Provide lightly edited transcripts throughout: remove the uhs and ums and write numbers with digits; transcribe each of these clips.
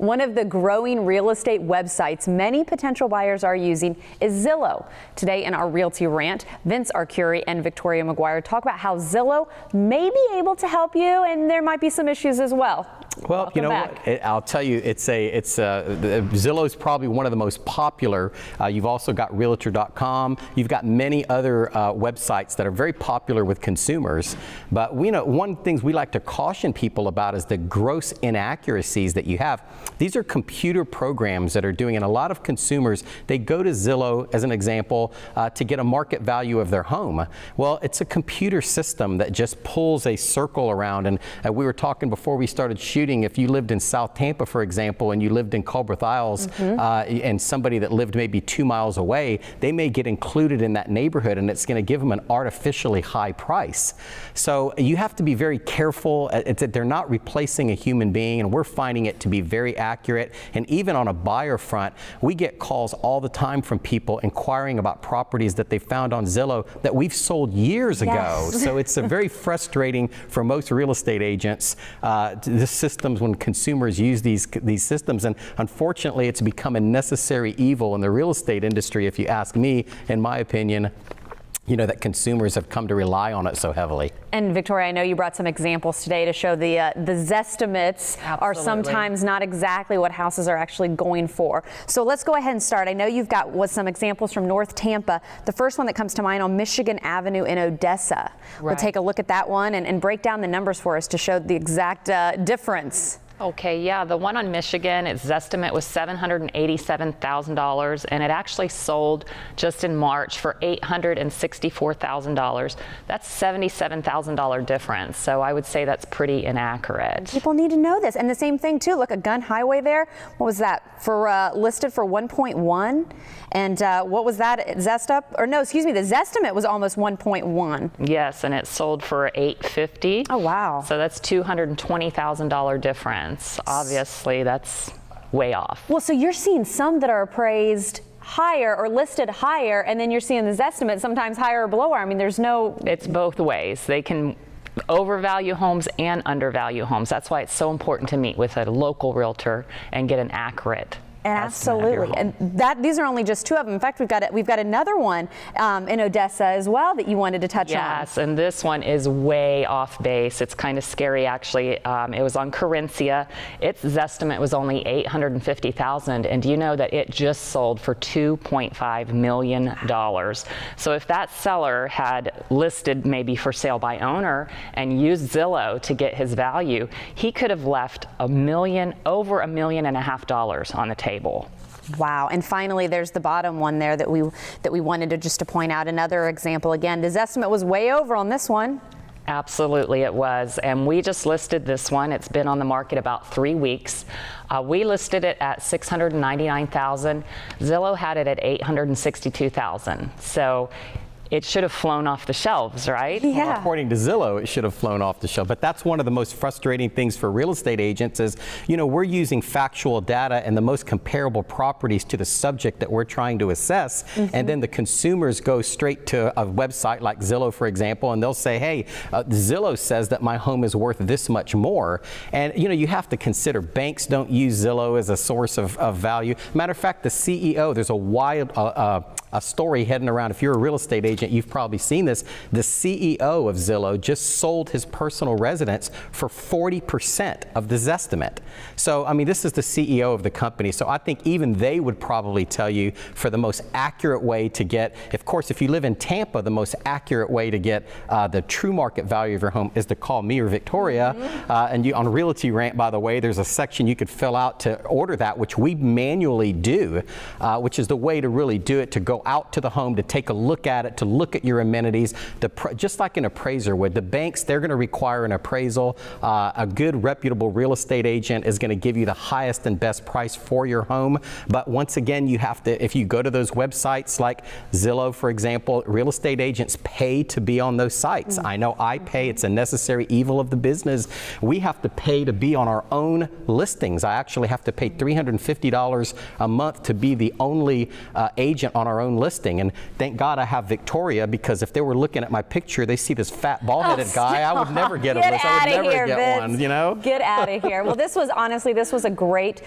One of the growing real estate websites many potential buyers are using is Zillow. Today in our Realty Rant, Vince Arcuri and Victoria McGuire talk about how Zillow may be able to help you, and there might be some issues as well. Well, Welcome back. I'll tell you, Zillow is probably one of the most popular. You've also got Realtor.com. You've got many other websites that are very popular with consumers. But one of the things we like to caution people about is the gross inaccuracies that you have. These are computer programs that are doing, and a lot of consumers, they go to Zillow, as an example, to get a market value of their home. Well, it's a computer system that just pulls a circle around. And we were talking before we started shooting, if you lived in South Tampa, for example, and you lived in Culbreth Isles, and somebody that lived maybe 2 miles away, they may get included in that neighborhood, and it's going to give them an artificially high price. So you have to be very careful. They're not replacing a human being, and we're finding it to be very accurate. And even on a buyer front, we get calls all the time from people inquiring about properties that they found on Zillow that we've sold years ago. So it's very frustrating for most real estate agents, the systems when consumers use these systems. And unfortunately, it's become a necessary evil in the real estate industry, if you ask me, in my opinion, that consumers have come to rely on it so heavily. And Victoria, I know you brought some examples today to show the Zestimates are sometimes not exactly what houses are actually going for. So let's go ahead and start. I know you've got some examples from North Tampa. The first one that comes to mind on Michigan Avenue in Odessa. Right. We'll take a look at that one and break down the numbers for us to show the exact difference. Okay, yeah, the one on Michigan, its estimate was $787,000, and it actually sold just in March for $864,000. That's $77,000 difference. So I would say that's pretty inaccurate. People need to know this. And the same thing too, look, a Gun Highway there, what was that, for listed for 1.1? And what was that, the Zestimate was almost 1.1. Yes, and it sold for $850,000. Oh, wow. So that's $220,000 difference. Obviously, that's way off. Well, so you're seeing some that are appraised higher or listed higher, and then you're seeing the Zestimate sometimes higher or below. I mean, there's no... It's both ways. They can overvalue homes and undervalue homes. That's why it's so important to meet with a local realtor and get an accurate. Absolutely, and these are only just two of them. In fact, we've got another one in Odessa as well that you wanted to touch on. Yes, and this one is way off base. It's kind of scary, actually. It was on Carinthia. Its estimate was only $850,000, and do you know that it just sold for $2.5 million? So if that seller had listed maybe for sale by owner and used Zillow to get his value, he could have left over $1.5 million on the table. Wow. And finally, there's the bottom one there that we wanted to point out. Another example again. This estimate was way over on this one. Absolutely, it was. And we just listed this one. It's been on the market about 3 weeks. We listed it at $699,000. Zillow had it at $862,000. So it should have flown off the shelves, right? Yeah. Well, according to Zillow, it should have flown off the shelf. But that's one of the most frustrating things for real estate agents is, we're using factual data and the most comparable properties to the subject that we're trying to assess. And then the consumers go straight to a website like Zillow, for example, and they'll say, hey, Zillow says that my home is worth this much more. And, you have to consider banks don't use Zillow as a source of value. Matter of fact, the CEO, there's a story heading around. If you're a real estate agent, you've probably seen this. The CEO of Zillow just sold his personal residence for 40% of the Zestimate. So, I mean, this is the CEO of the company. So I think even they would probably tell you for the most accurate way to get, of course, if you live in Tampa, the most accurate way to get the true market value of your home is to call me or Victoria. And on Realty Rant, by the way, there's a section you could fill out to order that, which we manually do, which is the way to really do it, to go out to the home, to take a look at it, to look at your amenities, just like an appraiser would. The banks, they're going to require an appraisal. A good, reputable real estate agent is going to give you the highest and best price for your home. But once again, you have to, if you go to those websites like Zillow, for example, real estate agents pay to be on those sites. I know I pay. It's a necessary evil of the business. We have to pay to be on our own listings. I actually have to pay $350 a month to be the only agent on our own own listing. And thank God I have Victoria, because if they were looking at my picture, they see this fat, bald-headed guy, I would never get a list. I would never get one, you know? Get out of here. Well, this was a great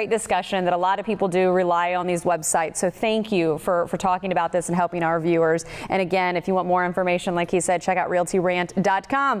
discussion that a lot of people do rely on these websites. So thank you for talking about this and helping our viewers. And again, if you want more information, like he said, check out realtyrant.com.